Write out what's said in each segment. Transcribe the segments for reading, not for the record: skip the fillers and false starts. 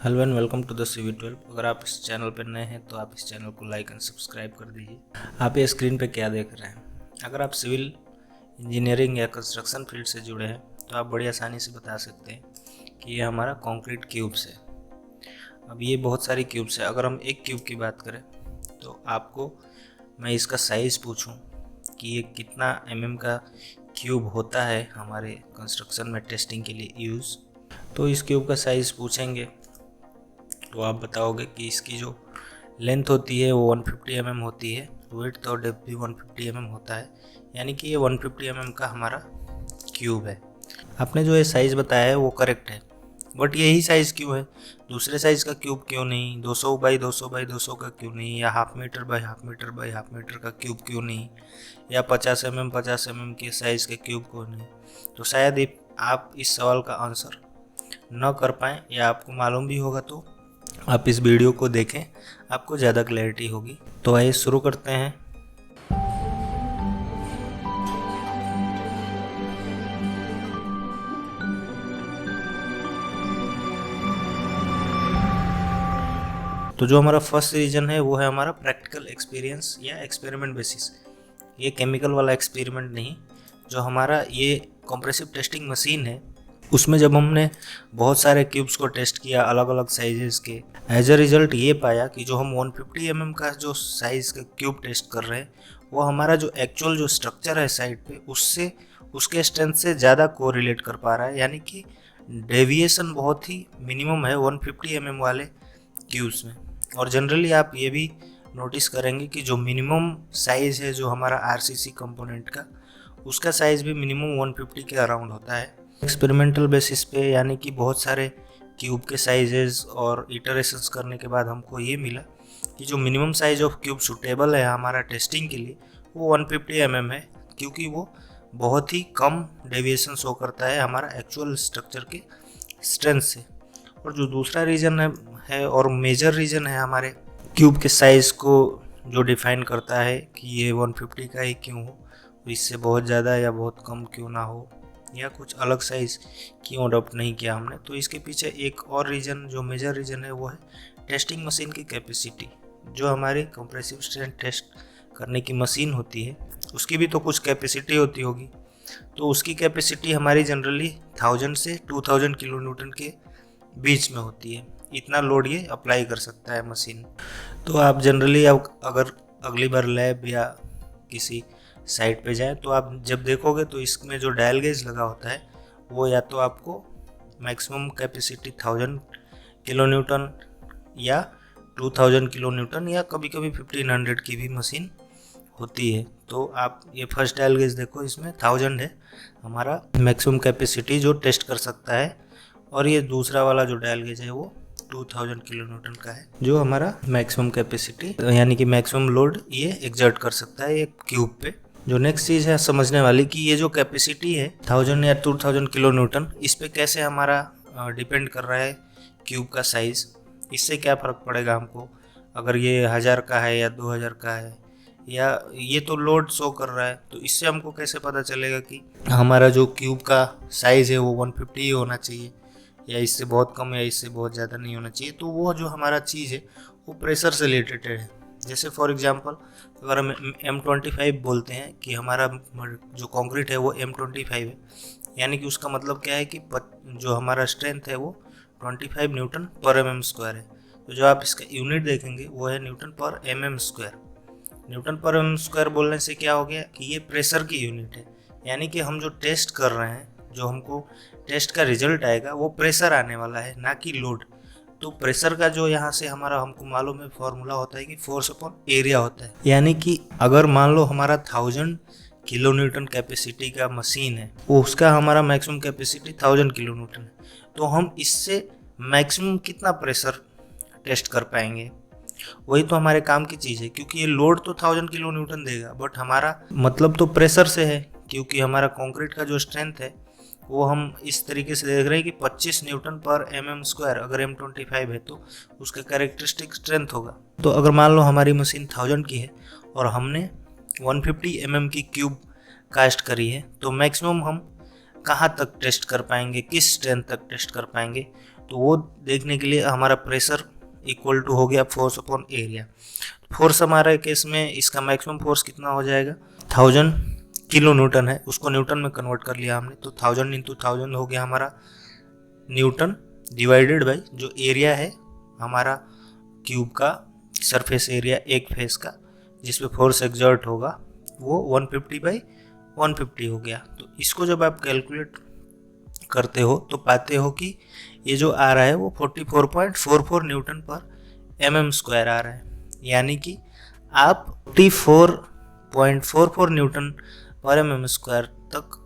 Hello and welcome to the CV12। अगर आप इस चैनल पर नए हैं तो आप इस चैनल को लाइक एंड सब्सक्राइब कर दीजिए। आप ये स्क्रीन पे क्या देख रहे हैं? अगर आप सिविल इंजीनियरिंग या कंस्ट्रक्शन फील्ड से जुड़े हैं तो आप बड़ी आसानी से बता सकते हैं कि ये हमारा कंक्रीट क्यूब्स है। अब ये बहुत सारी क्यूब्स है। अगर हम एक क्यूब की बात करें तो आपको मैं इसका साइज़ पूछूं कि ये कितना mm का क्यूब होता है हमारे कंस्ट्रक्शन में टेस्टिंग के लिए यूज़, तो इस क्यूब का साइज़ पूछेंगे तो आप बताओगे कि इसकी जो लेंथ होती है वो 150 mm होती है, विड्थ और डेप्थ भी 150 mm होता है, यानी कि ये 150 mm का हमारा क्यूब है। आपने जो ये साइज़ बताया है वो करेक्ट है, बट यही साइज़ क्यों है? दूसरे साइज़ का क्यूब क्यों नहीं? 200 बाई 200 बाई 200 का क्यों नहीं? या half metre by half metre by half metre का क्यूब क्यों नहीं? या 50 mm के साइज़ के क्यूब क्यों नहीं? तो शायद आप इस सवाल का आंसर न कर पाएँ, या आपको मालूम भी होगा तो आप इस वीडियो को देखें, आपको ज़्यादा क्लैरिटी होगी। तो आइए शुरू करते हैं। तो जो हमारा फर्स्ट रीजन है वो है हमारा प्रैक्टिकल एक्सपीरियंस या एक्सपेरिमेंट बेसिस। ये केमिकल वाला एक्सपेरिमेंट नहीं, जो हमारा ये कंप्रेसिव टेस्टिंग मशीन है उसमें जब हमने बहुत सारे क्यूब्स को टेस्ट किया अलग अलग साइजेस के, एज अ रिजल्ट ये पाया कि जो हम 150 mm का जो साइज़ का क्यूब टेस्ट कर रहे हैं वो हमारा जो एक्चुअल जो स्ट्रक्चर है साइड पे उससे उसके स्ट्रेंथ से ज़्यादा कोरिलेट कर पा रहा है, यानी कि डेविएशन बहुत ही मिनिमम है 150 mm वाले क्यूब्स में। और जनरली आप ये भी नोटिस करेंगे कि जो मिनिमम साइज़ है जो हमारा RCC कंपोनेंट का, उसका साइज़ भी मिनिमम 150 के अराउंड होता है। एक्सपेरिमेंटल बेसिस पे, यानी कि बहुत सारे क्यूब के साइजेस और इटरेशंस करने के बाद हमको ये मिला कि जो minimum size of cube suitable है हमारा टेस्टिंग के लिए वो 150 mm है, क्योंकि वो बहुत ही कम डेविएशन शो करता है हमारा एक्चुअल स्ट्रक्चर के स्ट्रेंथ से। और जो दूसरा रीज़न है और मेजर रीज़न है हमारे क्यूब के साइज़ को जो डिफाइन करता है कि ये 150 का ही क्यों हो, इससे बहुत ज़्यादा या बहुत कम क्यों ना हो, या कुछ अलग साइज़ क्यों अडॉप्ट नहीं किया हमने, तो इसके पीछे एक और रीज़न जो मेजर रीज़न है वो है टेस्टिंग मशीन की कैपेसिटी। जो हमारी कंप्रेसिव स्ट्रेंथ टेस्ट करने की मशीन होती है उसकी भी तो कुछ कैपेसिटी होती होगी, तो उसकी कैपेसिटी हमारी जनरली 1000 से 2000 किलो न्यूटन के बीच में होती है। इतना लोड ये अप्लाई कर सकता है मशीन। तो आप जनरली अगर अगली बार लैब या किसी साइट पे जाए तो आप जब देखोगे तो इसमें जो डायल गेज लगा होता है वो या तो आपको मैक्सिमम कैपेसिटी 1000 किलो न्यूटन या 2000 किलो न्यूटन या कभी कभी 1500 की भी मशीन होती है। तो आप ये फर्स्ट डायल गेज देखो, इसमें 1000 है हमारा मैक्सिमम कैपेसिटी जो टेस्ट कर सकता है, और ये दूसरा वाला जो डायल गेज है वो 2000 किलो न्यूटन का है जो हमारा मैक्सिमम कैपेसिटी यानी कि मैक्सिमम लोड ये एग्जर्ट कर सकता है एक क्यूब पे। जो नेक्स्ट चीज़ है समझने वाली कि ये जो कैपेसिटी है 1000 या 2000 किलो न्यूटन, इस पे कैसे हमारा डिपेंड कर रहा है क्यूब का साइज़। इससे क्या फ़र्क पड़ेगा हमको अगर ये 1000 का है या 2000 का है, या ये तो लोड शो कर रहा है, तो इससे हमको कैसे पता चलेगा कि हमारा जो क्यूब का साइज़ है वो 150 ही होना चाहिए या इससे बहुत कम या इससे बहुत ज़्यादा नहीं होना चाहिए। तो वो जो हमारा चीज़ है वो प्रेशर से रिलेटेड है। जैसे फॉर एग्जांपल अगर हम M25 बोलते हैं कि हमारा जो कंक्रीट है वो M25 है, यानी कि उसका मतलब क्या है कि जो हमारा स्ट्रेंथ है वो 25 न्यूटन पर mm² है। तो जो आप इसका यूनिट देखेंगे वो है न्यूटन पर mm²। न्यूटन पर mm² बोलने से क्या हो गया कि ये प्रेशर की यूनिट है, यानी कि हम जो टेस्ट कर रहे हैं, जो हमको टेस्ट का रिजल्ट आएगा वो प्रेशर आने वाला है, ना कि लोड। तो प्रेशर का जो यहाँ से हमारा हमको मालूम है फॉर्मूला होता है कि फोर्स अपॉन एरिया होता है। यानी कि अगर मान लो हमारा 1000 किलो न्यूटन कैपेसिटी का मशीन है, वो उसका हमारा मैक्सिमम कैपेसिटी 1000 किलो न्यूटन है, तो हम इससे मैक्सिमम कितना प्रेशर टेस्ट कर पाएंगे? वही तो हमारे काम की चीज़ है, क्योंकि ये लोड तो 1000 किलो न्यूटन देगा, बट हमारा मतलब तो प्रेशर से है, क्योंकि हमारा कंक्रीट का जो स्ट्रेंथ है वो हम इस तरीके से देख रहे हैं कि 25 न्यूटन पर mm²। अगर M25 है तो उसका कैरेक्टरिस्टिक स्ट्रेंथ होगा। तो अगर मान लो हमारी मशीन 1000 की है और हमने 150 mm की क्यूब कास्ट करी है, तो मैक्सिमम हम कहाँ तक टेस्ट कर पाएंगे, किस स्ट्रेंथ तक टेस्ट कर पाएंगे? तो वो देखने के लिए हमारा प्रेशर इक्वल टू हो गया फोर्स अपॉन एरिया। फोर्स हमारे केस में इसका मैक्सिमम फोर्स कितना हो जाएगा, 1000 किलो न्यूटन है, उसको न्यूटन में कन्वर्ट कर लिया हमने, तो 1000 इंटू 1000 हो गया हमारा न्यूटन, डिवाइडेड बाई जो एरिया है हमारा क्यूब का, सरफेस एरिया एक फेस का जिसपे फोर्स एक्सर्ट होगा, वो 150 बाई 150 हो गया। तो इसको जब आप कैलकुलेट करते हो तो पाते हो कि ये जो आ रहा है वो 44.44 न्यूटन पर mm स्क्वायर आ रहा है, यानी कि आप 44.44 न्यूटन पर mm स्क्वायर तक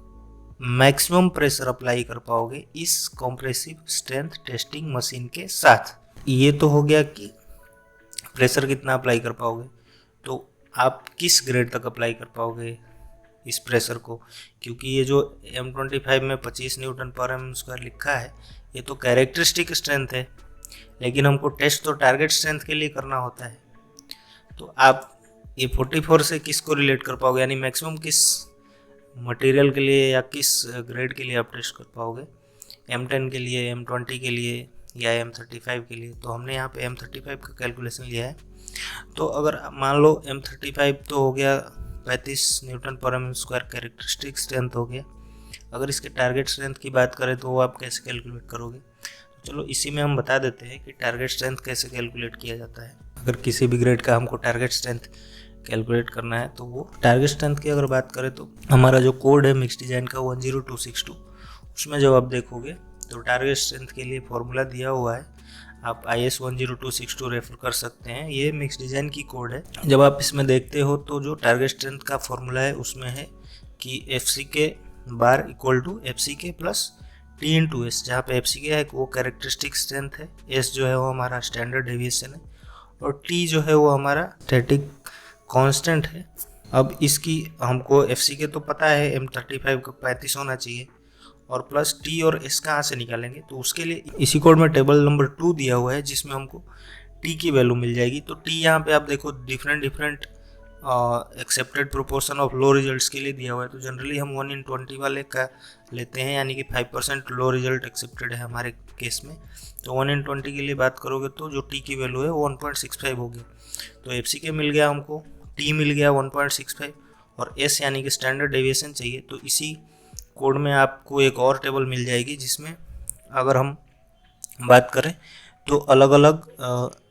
मैक्सिमम प्रेशर अप्लाई कर पाओगे इस कॉम्प्रेसिव स्ट्रेंथ टेस्टिंग मशीन के साथ। ये तो हो गया कि प्रेशर कितना अप्लाई कर पाओगे, तो आप किस ग्रेड तक अप्लाई कर पाओगे इस प्रेशर को, क्योंकि ये जो M25 में 25 न्यूटन पर mm स्क्वायर लिखा है ये तो कैरेक्टरिस्टिक स्ट्रेंथ है, लेकिन हमको टेस्ट तो टारगेट स्ट्रेंथ के लिए करना होता है। तो आप ये 44 से किसको रिलेट कर पाओगे, यानी मैक्सिमम किस मटेरियल के लिए या किस ग्रेड के लिए आप टेस्ट कर पाओगे, M10 के लिए, M20 के लिए या M35 के लिए। तो हमने यहाँ पे M35 का कैलकुलेशन लिया है। तो अगर मान लो M35 तो हो गया 35 न्यूटन पर mm स्क्वायर कैरेक्टरिस्टिक स्ट्रेंथ हो गया, अगर इसके टारगेट स्ट्रेंथ की बात करें तो वो आप कैसे कैलकुलेट करोगे। तो चलो इसी में हम बता देते हैं कि टारगेट स्ट्रेंथ कैसे कैलकुलेट किया जाता है। अगर किसी भी ग्रेड का हमको टारगेट स्ट्रेंथ कैलकुलेट करना है तो वो टारगेट स्ट्रेंथ की अगर बात करें तो हमारा जो कोड है मिक्स डिज़ाइन का 10262, उसमें जब आप देखोगे तो टारगेट स्ट्रेंथ के लिए फॉर्मूला दिया हुआ है, आप IS 10262 रेफर कर सकते हैं, ये मिक्स डिज़ाइन की कोड है। जब आप इसमें देखते हो तो जो टारगेट स्ट्रेंथ का फॉर्मूला है उसमें है कि FCK bar equal to FCK plus T into S, जहाँ पे FCK है वो कैरेक्टरिस्टिक स्ट्रेंथ है, S जो है वो हमारा स्टैंडर्ड डेविएशन है और T जो है वो हमारा स्टैटिक कांस्टेंट है। अब इसकी हमको FCK तो पता है M35 का 35 होना चाहिए और प्लस T और S कहाँ से निकालेंगे, तो उसके लिए इसी कोड में टेबल नंबर 2 दिया हुआ है जिसमें हमको T की वैल्यू मिल जाएगी। तो T यहाँ पे आप देखो different accepted proportion of low results के लिए दिया हुआ है, तो जनरली हम 1 in 20 वाले का लेते हैं, यानी कि 5% लो रिजल्ट एक्सेप्टेड है हमारे केस में। तो 1 in 20 के लिए बात करोगे तो जो T की वैल्यू है वो 1.65 हो गया। तो FCK मिल गया हमको, T मिल गया 1.65 और S यानी कि स्टैंडर्ड डेविएशन चाहिए। तो इसी कोड में आपको एक और टेबल मिल जाएगी जिसमें अगर हम बात करें तो अलग अलग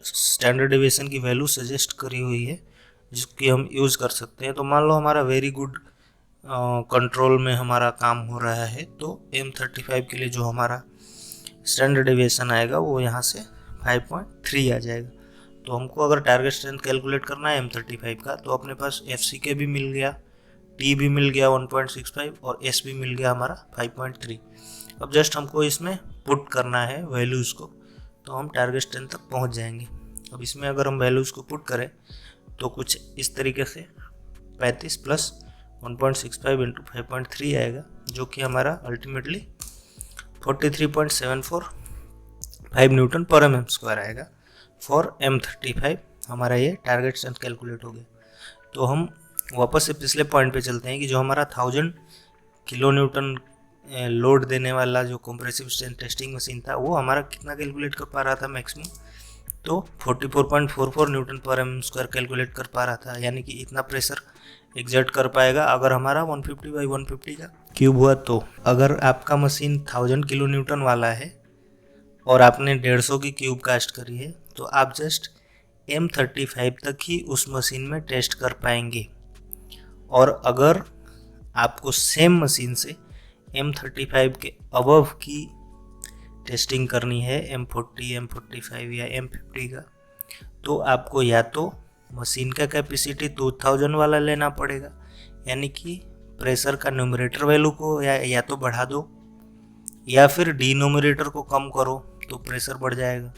स्टैंडर्ड डेविएशन की वैल्यू सजेस्ट करी हुई है जिसकी हम यूज़ कर सकते हैं। तो मान लो हमारा वेरी गुड कंट्रोल में हमारा काम हो रहा है तो M35 के लिए जो हमारा स्टैंडर्ड डेविएशन आएगा वो यहाँ से 5.3 आ जाएगा। तो हमको अगर टारगेट स्ट्रेंथ कैलकुलेट करना है M35 का तो अपने पास FCK भी मिल गया, T भी मिल गया 1.65 और S भी मिल गया हमारा 5.3। अब जस्ट हमको इसमें पुट करना है वैल्यूज़ को, तो हम टारगेट स्ट्रेंथ तक पहुंच जाएंगे। अब इसमें अगर हम वैल्यूज़ को पुट करें तो कुछ इस तरीके से 35 प्लस 1.65 इंटू 5.3 आएगा, जो कि हमारा अल्टीमेटली 43.745 न्यूटन पर mm स्क्वायर आएगा फॉर M35। हमारा ये टारगेट स्ट्रेंथ कैलकुलेट हो गया। तो हम वापस से पिछले पॉइंट पे चलते हैं कि जो हमारा 1000 किलो न्यूटन लोड देने वाला जो कंप्रेसिव स्ट्रेंथ टेस्टिंग मशीन था वो हमारा कितना कैलकुलेट कर पा रहा था मैक्सिमम, तो 44.44 न्यूटन पर mm स्क्वायर कैलकुलेट कर पा रहा था, यानी कि इतना प्रेशर एग्जर्ट कर पाएगा अगर हमारा 150 बाई 150 का क्यूब हुआ। तो अगर आपका मशीन 1000 किलो न्यूटन वाला है और आपने 150 की क्यूब कास्ट करी है तो आप जस्ट M35 तक ही उस मशीन में टेस्ट कर पाएंगे। और अगर आपको सेम मशीन से M35 के अबव की टेस्टिंग करनी है M40, M45 या M50 का, तो आपको या तो मशीन का कैपेसिटी 2000 वाला लेना पड़ेगा, यानी कि प्रेशर का न्यूमरेटर वैल्यू को या तो बढ़ा दो या फिर डिनोमिनेटर को कम करो तो प्रेशर बढ़ जाएगा।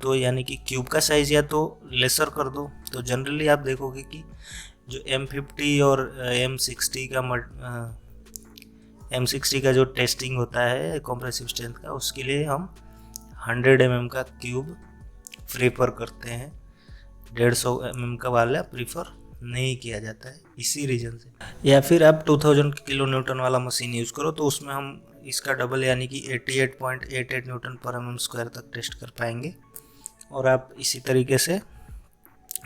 तो यानी कि क्यूब का साइज़ या तो लेसर कर दो। तो जनरली आप देखोगे कि जो M50 और M60 का जो टेस्टिंग होता है कंप्रेसिव स्ट्रेंथ का, उसके लिए हम 100 mm का क्यूब प्रीफर करते हैं, 150 mm का वाला प्रीफर नहीं किया जाता है इसी रीजन से। या फिर आप 2000 किलो न्यूटन वाला मशीन यूज़ करो तो उसमें हम इसका डबल यानी कि 88.88 न्यूटन पर mm स्क्वायर तक टेस्ट कर पाएंगे। और आप इसी तरीके से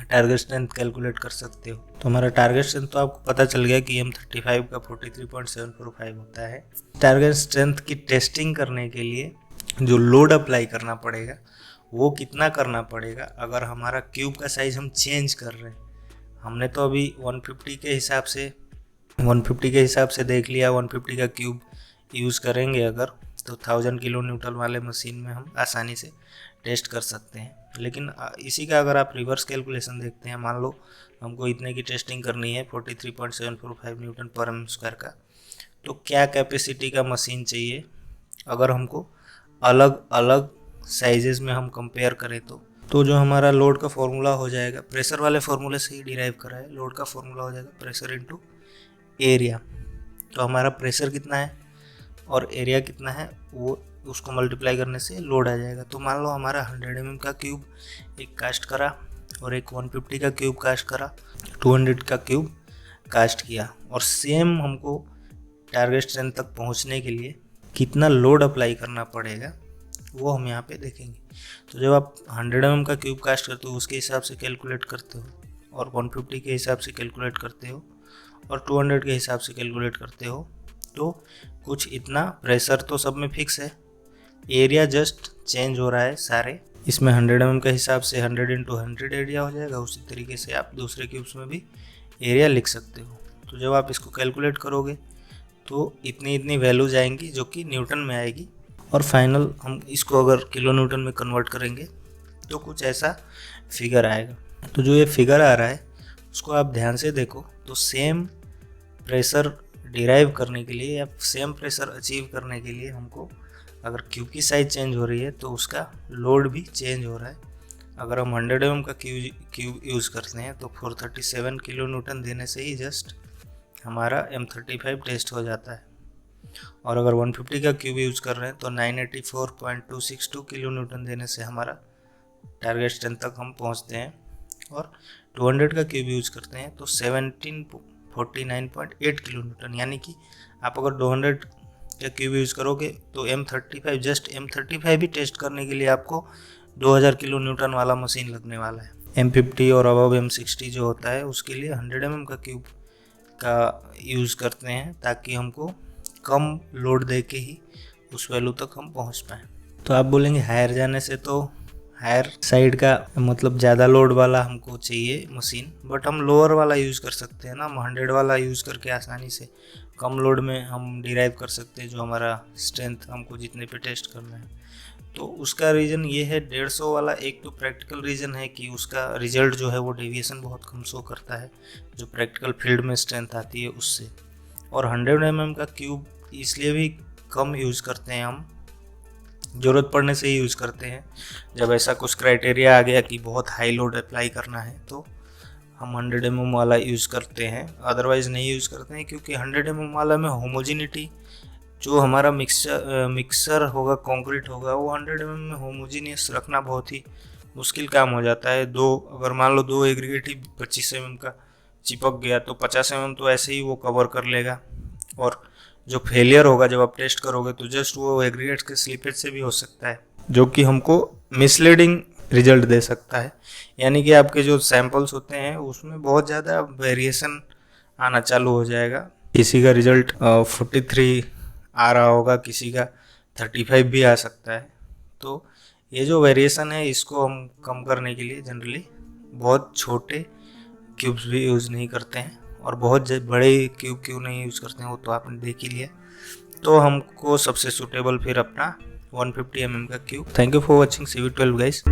टारगेट स्ट्रेंथ कैलकुलेट कर सकते हो। तो हमारा टारगेट स्ट्रेंथ तो आपको पता चल गया कि M35 का 43.745 होता है। टारगेट स्ट्रेंथ की टेस्टिंग करने के लिए जो लोड अप्लाई करना पड़ेगा वो कितना करना पड़ेगा, अगर हमारा क्यूब का साइज हम चेंज कर रहे हैं। हमने तो अभी 150 के हिसाब से देख लिया, 150 का क्यूब यूज़ करेंगे अगर तो 1000 किलो न्यूटन वाले मशीन में हम आसानी से टेस्ट कर सकते हैं। लेकिन इसी का अगर आप रिवर्स कैलकुलेशन देखते हैं, मान लो हमको इतने की टेस्टिंग करनी है 43.745 न्यूटन पर एम स्क्वायर का, तो क्या कैपेसिटी का मशीन चाहिए अगर हमको अलग अलग साइजेस में हम कंपेयर करें तो जो हमारा लोड का फॉर्मूला हो जाएगा, प्रेशर वाले फॉर्मूले से ही डिराइव करा है, लोड का फॉर्मूला हो जाएगा प्रेशर इनटू एरिया। तो हमारा प्रेशर कितना है और एरिया कितना है वो उसको मल्टीप्लाई करने से लोड आ जाएगा। तो मान लो हमारा 100 mm का क्यूब एक कास्ट करा और एक 150 का क्यूब कास्ट करा, 200 का क्यूब कास्ट किया, और सेम हमको टारगेट स्ट्रेंथ तक पहुंचने के लिए कितना लोड अप्लाई करना पड़ेगा वो हम यहाँ पे देखेंगे। तो जब आप 100 mm का क्यूब कास्ट करते हो उसके हिसाब से कैलकुलेट करते हो, और 150 के हिसाब से कैलकुलेट करते हो, और 200 के हिसाब से कैलकुलेट करते हो, तो कुछ इतना प्रेशर तो सब में फिक्स है, एरिया जस्ट चेंज हो रहा है सारे। इसमें 100 mm के हिसाब से 100 × 100 एरिया हो जाएगा। उसी तरीके से आप दूसरे क्यूब्स में भी एरिया लिख सकते हो। तो जब आप इसको कैलकुलेट करोगे तो इतनी वैल्यूज आएंगी जो कि न्यूटन में आएगी, और फाइनल हम इसको अगर किलो न्यूटन में कन्वर्ट करेंगे तो कुछ ऐसा फिगर आएगा। तो जो ये फिगर आ रहा है उसको आप ध्यान से देखो, तो सेम प्रेशर डिराइव करने के लिए या सेम प्रेशर अचीव करने के लिए हमको अगर क्यूब की साइज चेंज हो रही है तो उसका लोड भी चेंज हो रहा है। अगर हम 100 mm का क्यूब यूज़ करते हैं तो 437 किलो न्यूटन देने से ही जस्ट हमारा M35 टेस्ट हो जाता है, और अगर 150 का क्यूब यूज़ कर रहे हैं तो 984.262 किलो न्यूटन देने से हमारा टारगेट स्ट्रेंथ तक हम पहुंचते हैं, और 200 का क्यूब यूज़ करते हैं तो 1749.8 किलो न्यूटन। यानी कि आप अगर 200 का क्यूब यूज़ करोगे तो M35 ही टेस्ट करने के लिए आपको 2000 किलो न्यूटन वाला मशीन लगने वाला है। M50 और अबव M60 जो होता है उसके लिए 100 mm का क्यूब का यूज़ करते हैं ताकि हमको कम लोड दे के ही उस वैल्यू तक हम पहुंच पाएँ। तो आप बोलेंगे हायर जाने से तो हायर साइड का मतलब ज़्यादा लोड वाला हमको चाहिए मशीन, बट हम लोअर वाला यूज़ कर सकते हैं ना। हम 100 वाला यूज़ करके आसानी से कम लोड में हम डिराइव कर सकते हैं जो हमारा स्ट्रेंथ हमको जितने पे टेस्ट करना है। तो उसका रीज़न ये है 150 वाला, एक तो प्रैक्टिकल रीज़न है कि उसका रिजल्ट जो है वो डेविएशन बहुत कम शो करता है जो प्रैक्टिकल फील्ड में स्ट्रेंथ आती है उससे, और 100 mm का क्यूब इसलिए भी कम यूज़ करते हैं हम, ज़रूरत पड़ने से ही यूज़ करते हैं। जब ऐसा कुछ क्राइटेरिया आ गया कि बहुत हाई लोड अप्लाई करना है तो हम 100 mm वाला यूज़ करते हैं, अदरवाइज़ नहीं यूज़ करते हैं, क्योंकि 100 mm वाला में होमोजिनिटी जो हमारा मिक्सर होगा, कंक्रीट होगा, वो 100 mm में होमोजीनियस रखना बहुत ही मुश्किल काम हो जाता है। अगर मान लो 2 एग्रीगेट ही 25 mm का चिपक गया तो 50 mm तो ऐसे ही वो कवर कर लेगा, और जो फेलियर होगा जब आप टेस्ट करोगे तो जस्ट वो एग्रीगेट्स के स्लिपेज से भी हो सकता है, जो कि हमको मिसलीडिंग रिजल्ट दे सकता है। यानी कि आपके जो सैंपल्स होते हैं उसमें बहुत ज़्यादा वेरिएशन आना चालू हो जाएगा। किसी का रिजल्ट 43 आ रहा होगा, किसी का 35 भी आ सकता है। तो ये जो वेरिएशन है इसको हम कम करने के लिए जनरली बहुत छोटे क्यूब्स भी यूज़ नहीं करते हैं, और बहुत बड़े क्यूब क्यों नहीं यूज़ करते हैं वो तो आपने देख ही लिया। तो हमको सबसे सूटेबल फिर अपना 150 mm का cube. Thank you for watching CV12 guys.